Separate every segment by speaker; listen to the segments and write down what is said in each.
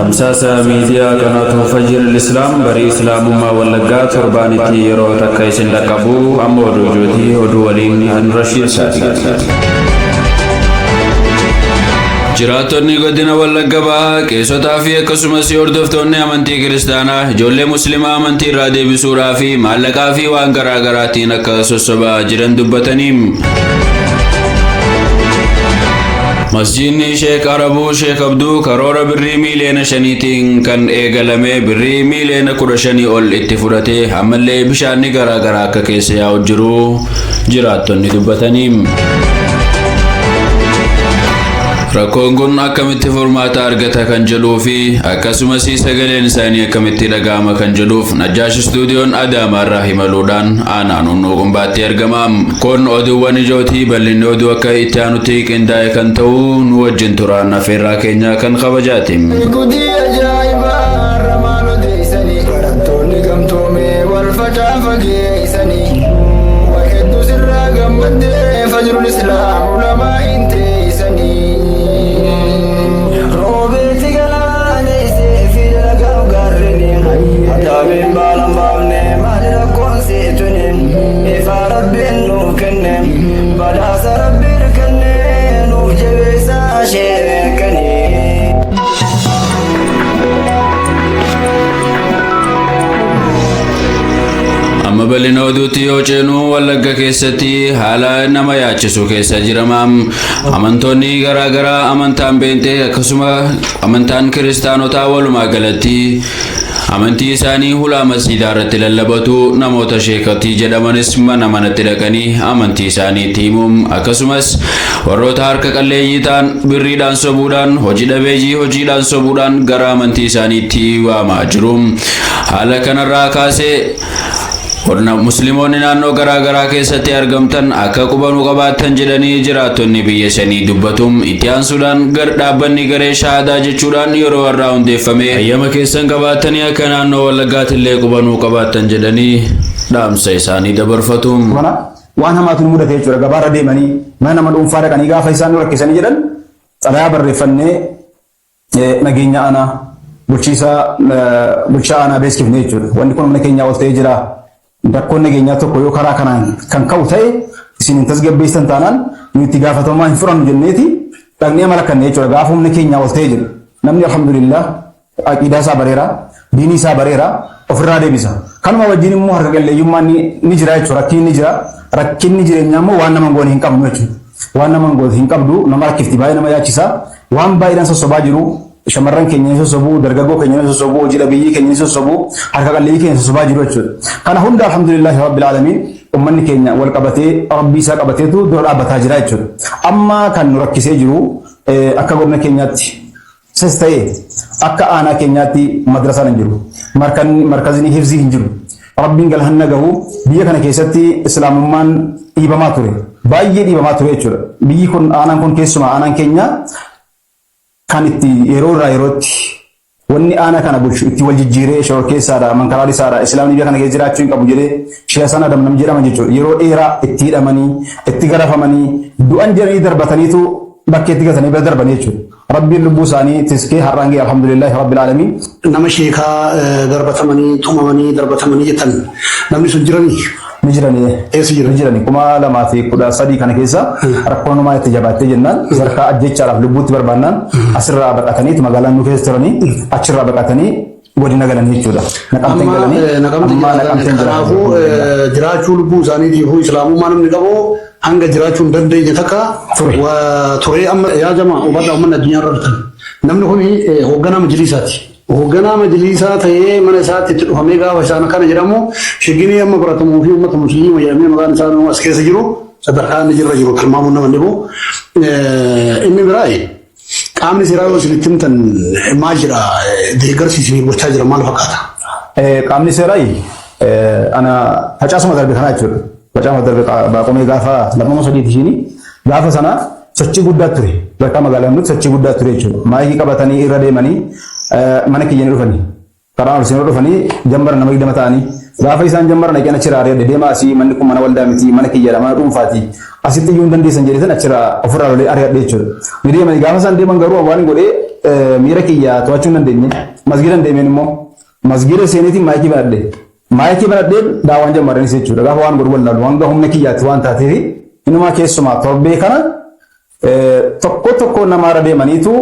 Speaker 1: Tamsaasa miidiyaa kanaatu Fajjir Islaam barii Islaamummaa Wallaggaa torbaanitti yeroo takka isin dhaqqabu amma oduu jootii oduu waliin an Rashiid Saadiq. Jiraattonni godina Wallagga Bahaa qeessotaa fi akkasumas hordoftoonni amantii kiristaanaa ijoollee musliimaa amantii irraa deebisuudhaa fi maallaqaa fi waan garaa garaatiin akka sossobaa jiran dubbataniim. Masjidni Sheek Arabuu Sheek Abduu karoora birrii miiliyoona 5tiin kan eegalame birrii miiliyoona 15 ol itti fudhatee ammallee bishaanni garaa garaa akka keessa yaa'u jiru jiraattonni dubbataniim. Rakkoon kun akkamitti furmaata argata kan jedhuu fi akkasumas sagaleen isaanii akkamitti dhaga'ama kan jedhuuf Najjaash Stuudiyoon Adaamaarraa himaluudhaan aanaan qumbaatti argama. Kun oduuwwan ijootii bal'inni oduu akka itti aanutti qindaa'e kan ta'u nu wajjin turaan affeerraa keenya kan kabajaati. Bal'ina oduutti yoo ceenu Wallagga keessatti haala nama yaachisu keessa jiramaam. Amantoonni garaa garaa amantaan beentee akkasuma amantaan kiristaanotaa walumaa galatti amantii isaanii hulaa masjiidaa irratti lallabatu namoota sheekatii jedhamanis mana manatti dhaqanii amantii isaaniitti himuum akkasumas warroota harka qalleeyyii ta'an birriidhaan sobuudhaan hojii dhabeeyyii hojiidhaan sobuudhaan gara amantii isaaniitti waamaa jiru. Haala kanarraa kaasee Musliimoonni naannoo garaa garaa keessatti argamtan akka qubanuu qabaatan jedhanii jiraattonni biyya sanii dubbatum itti aansuudhaan dhaabbanni garee shahaadaa jechuudhaan yeroo warraa hundeeffame hayyama keessan qabaatanii akka naannoo Wallaggaatti illee qubanuu qabaatan jedhanii dhaamsa isaanii dabarfatu.
Speaker 2: Waan hamaatu nu mudate jechuudha gabaarra deemanii mana nama dhuunfaa dhaqanii gaafa isaan nu rakkisanii jedhan xalayaa barreeffannee nageenya aanaa bulchaa aanaa beeksifne jechuudha. Wanni kun mana keenyaa ol ta'ee jira. Rakkoon nageenyaa tokko yoo karaa kanaan kan ka'u ta'e isin tasgabbeessan taanaan nu itti gaafatamaa hin furannu jenneeti dhaqnee amala kanneen jechuudha. Gaafa humna keenyaa ol ta'ee jiru namni alhamdulillah aqiidaa isaa bareera diinii isaa bareera ofirraa deebisa. Kanuma wajjin immoo harka qalleeyyummaan ni jira jechuudha. Rakkinni jireenyaa immoo waan nama goone hin qabnu jechuudha. Waan nama goone hin qabdu nama rakkifti baay'ee nama yaachisa. Waan baay'eedhaan sossobaa jiru shamarran keenya sossobuu dargaggoo keenya sossobuu hojii dhabeeyyii keenya sossobuu harka qalleeyyii keenya sossobaa jiru jechuudha. Kana hunda alhamdulillahi rabbil alamin ummanni keenya wal qabatee rabbii isaa qabateetu dura dhaabbataa jira jechuudha. Amma kan nu rakkisee jiru akka godina keenyaatti sas ta'ee akka aanaa keenyaatti madrasaan hin jiru. Markazni hifzii hin jiru. Rabbiin galhanna gahu biyya kana keessatti islaamummaan dhiibamaa ture. Baay'ee dhiibamaa ture jechuudha. Biyyi kun aanaan kun keessumaa aanaan keenya kan itti yeroo irraa yerootti wanni aanaa kana bulchu itti wal jijjiiree shororkeessaadha mankaraarisaadha islaamni biyya kana keessa jiraachuu hin qabu jedhee Sheekh Hasan Adam nam jedhama jechuudha. Yeroo dheeraa itti hidhamanii itti garafamanii du'an jedhanii darbataniitu bakka itti gatanii bira darban jechuudha. Rabbiin lubbuu isaanii tiskee har'aangee alhamdulillahi rabbil alamin.
Speaker 3: Nama sheekaa darbatamanii tumamanii darbatamanii jettan namni sun jiranii jirani kuma 2013 kana keessa rakkoon uumaa itti jabaattee jennaan sarkaa ajjechaadhaaf lubbuutti barbaannaan asirraa baqatanii magaalaan nu keessa turanii achirraa baqatanii godina galan jechuudha. Naqamteen galanii kanaafuu jiraachuu lubbuu isaaniitiif islaamummaa namni qabu hanga jiraachuu hin dandeenye takka turee amma yaajama uummanni addunyaa irra jirtan namni kun hoogganaa majlisaati. Hoogganaa majlisaa ta'ee mana isaatti itti dhufamee gaafa isaan kana jedhamu shigginii amma baratamuu fi uummata musliimaa jedhamee maqaan isaa as keessa jiru sadarkaa inni jirra jiru tilmaamuun nama dhibu. Inni biraa qaamni seeraa yoo isinitti himtan maal jedha deeggarsiisanii gochaa jira maal fakkaata?
Speaker 2: Qaamni seeraa ana facaasuma darbe kanaa jechuudha. Facaasuma darbe baaqomee gaafa 2-3 ishiini gaafa sana sochii guddaa ture. Bakka magaalaa nuti sochii guddaa ture jechuudha. Maayikii qabatanii irra deemanii mana kiyyanii dhufanii karaa olsinoo dhufanii jambara nama 20 ta'anii gaafa isaan jambara naqeen achirraa ari'adde deemaa asii manni kun mana waldaa miti mana kiyyadha mana dhuunfaati asitti iyyuu hin dandeessan jedhetan achirraa ofirraa lolee ari'adde jechuudha. Ni deemanii gaafa isaan deeman garuu waan godhee miira kiyyaa to'achuu hin dandeenye masgiida deemeen immoo masgiida seeneetiin maayikii banadhee daawwan jammarranis jechuudha gaafa waan godhu wallaalu hanga humna kiyyaatti waan taateef inuma keessumaa torbee kana tokko namaarra deemaniitu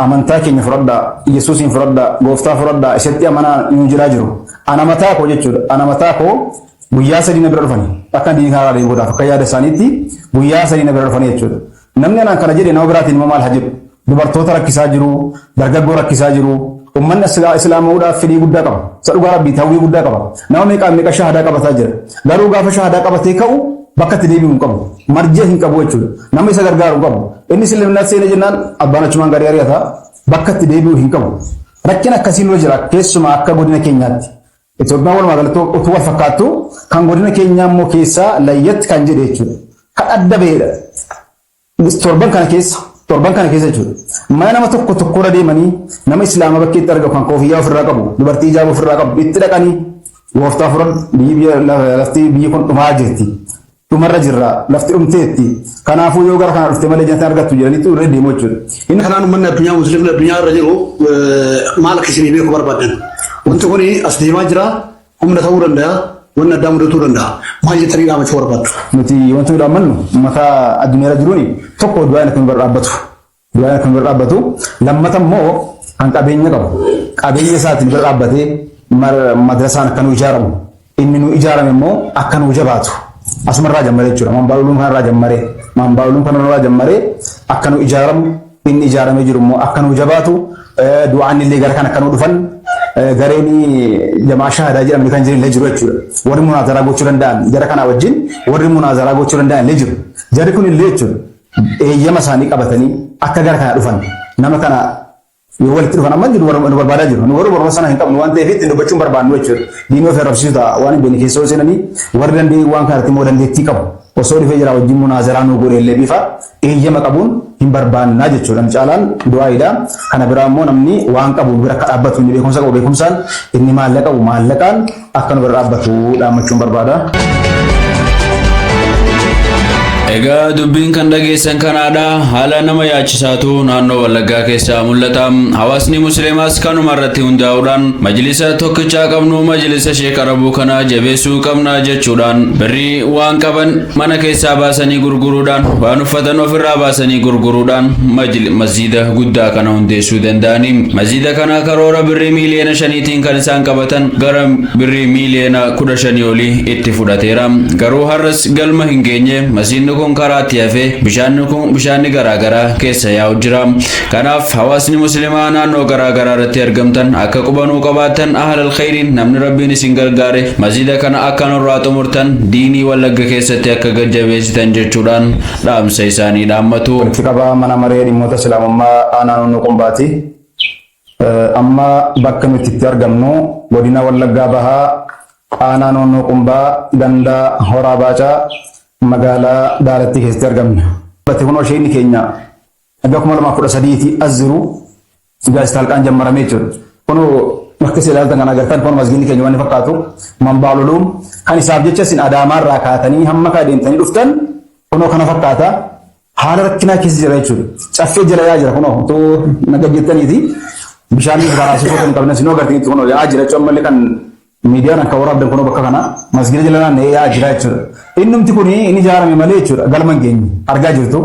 Speaker 2: amantaa keenya fudhadhaa Yesuusiin fudhadhaa gooftaa fudhadhaa isatti amanaa nu jiraa jiru ana mataa koo jechuudha ana mataa koo guyyaa sadii na bira dhufanii akka diinii kanarraa deemuudhaaf akka yaada isaaniitti guyyaa sadii na bira dhufanii jechuudha namni anaan kana jedhe nama biraatiin immoo maal haa jedhu dubartoota rakkisaa jiru dargaggoo rakkisaa jiru ummanni islaamuudhaaf fedhii guddaa qaba isa dhugaa rabbii hawwii guddaa qaba nama meeqa shahadaa qabataa jira garuu gaafa shahadaa qabatee ka'u bakka itti deebi'u hin qabu marjee hin qabu jechuudha nama isa gargaaru hin qabu inni islaamummaa seene jennaan abbaan achumaan gaarii ari'ata bakka itti deebi'u hin qabu rakkina akkasiin irra jira keessumaa akka godina keenyaatti Itoophiyaan walumaa galatti utuu wal fakkaattu kan godina keenyaa immoo keessaa layyatti kan jedhe jechuudha kan adda ba'edha torban kana keessa jechuudha mana nama tokkorra deemanii nama islaama bakkeetti argamu kan koofiyyaa ofirraa qabu dubartii ijaaba ofirraa qabu itti dhaqanii gooftaa furan lafti biyyi kun dhumaa jirti dhumarra jirra lafti dhumteetti kanaafuu yoo gara kana dhufte malee jannataan argattu jedhaniitu irra deemu jechuudha.
Speaker 3: Inni kanaan uummanni addunyaa musliimni addunyaa irra jiru maal akka isinii beeku barbaadan wanti kun as deemaa jira humna ta'uu danda'a wanni addaa mudatuu danda'a maal jettanii dhaamachuu barbaaddu.
Speaker 2: Nuti wanti nuti amannu uummata addunyaa irra jiruuni tokko du'aan akka hin bira dhaabbatu lammata immoo kan qabeenya qabu qabeenya isaatiin bira dhaabbatee madrasaan akka nu ijaaramu inni nu ijaarame immoo akka nu jabaatu asumarraa jammaree jechuudha manbaaluun kanarraa jammaree akka nu ijaaramu inni ijaaramee jiru immoo akka nu jabaatu du'aan illee gara kan akka nu dhufan gareen jamaa shahadaa jedhamni kan jiran illee jiru jechuudha warri munaazaraa gochuu danda'an jara kanaa wajjin warri munaazaraa gochuu danda'an illee jiru jarri kun illee jechuudha eeyyama isaanii qabatanii akka gara kana dhufan nama kana yoo walitti dhufan amma jiru warra barbaadaa jiru nu warra barbaada sana hin qabnu waan ta'eef itti dubbachuun barbaannu jechuudha diinii ofii rabsiisu ta'a waan hin beekne keessa seenanii warri dandeenye waan kanatti immoo dandeettii qabu osoo dhufee jira wajjin munaazaraa nu godhe illee bifa eeyyama qabuun hin barbaannaa jechuudha caalaan du'aayidha kana biraa immoo namni waan qabu bira akka dhaabbatu inni beekumsa qabu beekumsaan inni maallaqa qabu maallaqaan akka nu bira dhaabbatu dhaammachuun barbaada.
Speaker 1: Egaa dubbiin kan dhageessan kanaadha haala nama yaachisaatu naannoo Wallaggaa keessaa mul'ata hawaasni musliimaas kanuma irratti hundaa'uudhaan majlisa tokkichaa qabnu majlisa Sheek Arabuu kana jabeessuu qabna jechuudhaan birrii waan qaban mana keessaa baasanii gurguruudhaan waan uffatan ofirraa baasanii gurguruudhaan masjiida guddaa kana hundeessuu danda'anii masjiida kana karoora birrii miiliyoona 5tiin kan isaan qabatan gara birrii miiliyoona 15 olii itti fudhateera garuu har'as galma hin geenye masjiidni kun karaatti hafee bishaanni garaagaraa keessa yaa'u jira kanaaf hawaasni musliimaa naannoo garaagaraa irratti argamtan akka qubanuu qabaatan ahlal khayriin namni rabbiin isin gargaare masjiida kana akka nurraa xumurtan diinii Wallagga keessatti akka gajjabeessitan jechuudhaan dhaamsa isaanii dhaammatu.
Speaker 2: Walitti qabaa mana maree dhimmoota islaamummaa naannoo Qumbaati amma bakka nuti itti argamnu godina Wallaggaa bahaa naannoo Qumbaa gandaa Horaa Baacaa magaalaa Daalatti keessatti argamna. Bakki kun isheen keenya akka 2013 as jiru gaazexaa halkaan jammaramee jiru. Kun bakka ilaaltan kan agartan kun masgiidni keenya waan fakkaatu manbaaluluun kan isaaf jecha isin Adaamaarraa kaatanii hamma kaa deemtanii dhuftan kunoo kana fakkaata haala rakkinaa keessa jira jechuudha. Caffee jala yaa jira kunoo otoo naga jettaniiti bishaan baraasuu kan qabna sinoo agartaniitti kunoo yaa jira jechuun ammallee kan miidiyaan akka waraabdan kunoo bakka kana masgiida jala naanna'ee yaa jira jechuudha. Innumti kun inni ijaarame malee jechuudha galma hin geenye argaa jirtu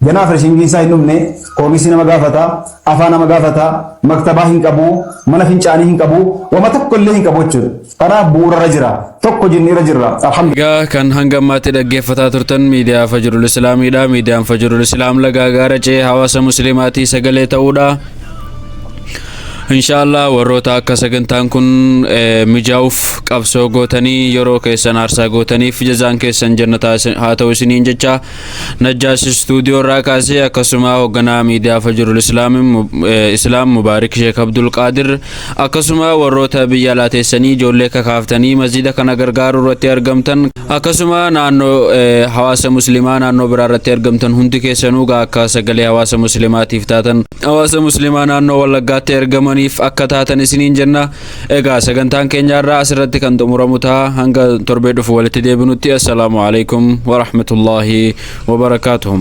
Speaker 2: ganaa finishingiin isaa hin dhumne koomisii nama gaafata afaan nama gaafata maktabaa hin qabu mana fincaanii hin qabu wama tokko illee hin qabu jechuudha kanaaf bu'uurarra jira tokko jinniirra jirra
Speaker 1: alhamdulillah kan hanga ammaatti dhaggeeffataa turtan miidiyaa Fajrul Islaamiidha miidiyaan Fajrul Islaam lagaa gaara cee hawaasa musliimaatii sagalee ta'uudha. Inshallah warroota akka sagantaan kun mijaa'uuf qabsoo gootanii yeroo keessan aarsaa gootaniif jazaan keessan jannataa haa ta'u isiniin jecha Najjaash stuudiyoo irraa kaasee akkasuma hoogganaa miidiyaa Fajrul Islaam Mubaarik Sheek Abdul Qaadir akkasuma warroota biyya alaa teessanii ijoollee kakaaftanii masjiida kana gargaaruu irratti argamtan akkasuma naannoo hawaasa musliimaa naannoo biraa irratti argamtan hundi keessanuu akka sagalee hawaasa musliimaatiif taatan hawaasa musliimaa naannoo Wallaggaatti argaman akka taatan isiniin jenna. Egaa sagantaan keenya irraa asirratti kan xumuramu ta'a hanga torbee dhufu walitti deebinutti. Assalaamu alaykum wa rahmatullahi wa barakatuh.